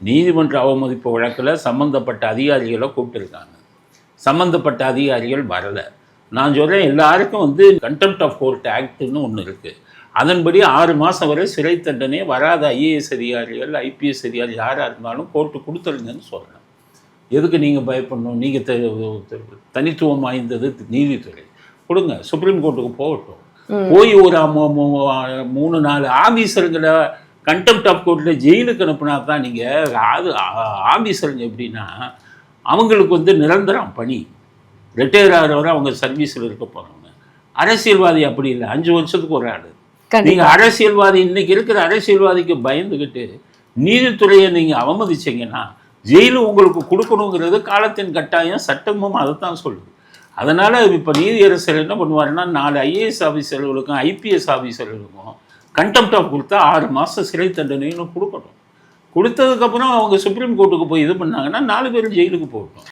நீதிமன்ற அவமதிப்பு வழக்கில் சம்மந்தப்பட்ட அதிகாரிகளை கூப்பிட்டுருக்காங்க. சம்மந்தப்பட்ட அதிகாரிகள் வரலை. நான் சொல்கிறேன், எல்லாருக்கும் கண்டெம்ப்ட் ஆஃப் கோர்ட் ஆக்ட்னு ஒன்று இருக்குது. அதன்படி 6 மாதம் வரை சிறை தண்டனை வராத ஐஏஎஸ் அதிகாரிகள், ஐபிஎஸ் அதிகாரி யாராக இருந்தாலும் கோர்ட்டு கொடுத்துருங்கன்னு சொல்கிறேன். எதுக்கு நீங்கள் பயப்படணும்? நீங்கள் தனித்துவம் வாய்ந்தது நீதித்துறை, கொடுங்க. சுப்ரீம் கோர்ட்டுக்கு போகட்டும். போய் ஒரு 3-4 ஆஃபீஸருங்களை கண்டெம்ப்ட் ஆஃப் கோர்ட்டில் ஜெயிலுக்கு அனுப்புனா தான் நீங்கள் ஆஃபீஸருங்க எப்படின்னா அவங்களுக்கு நிரந்தரம் பணி, ரிட்டையர் ஆகிறவரை அவங்க சர்வீஸில் இருக்க போகிறவங்க. அரசியல்வாதி அப்படி இல்லை, 5 வருஷத்துக்கு ஒரு ஆள். நீங்கள் அரசியல்வாதி, இன்றைக்கி இருக்கிற அரசியல்வாதிக்கு பயந்துக்கிட்டு நீதித்துறையை நீங்கள் அவமதிச்சிங்கன்னா ஜெயிலு உங்களுக்கு கொடுக்கணுங்கிறது காலத்தின் கட்டாயம், சட்டமும் அதை தான் சொல்லுது. அதனால் இப்போ நீதியரசர் என்ன பண்ணுவாருன்னா 4 ஐஏஎஸ் ஆஃபீஸர்களுக்கும் ஐபிஎஸ் ஆஃபீஸர்களுக்கும் கண்டெம்ப்ட் ஆஃப் கொடுத்தா 6 மாதம் சிறை தண்டனைன்னு கொடுக்கணும். கொடுத்ததுக்கப்புறம் அவங்க சுப்ரீம் கோர்ட்டுக்கு போய் இது பண்ணாங்கன்னா 4 பேரும் ஜெயிலுக்கு போகட்டும்.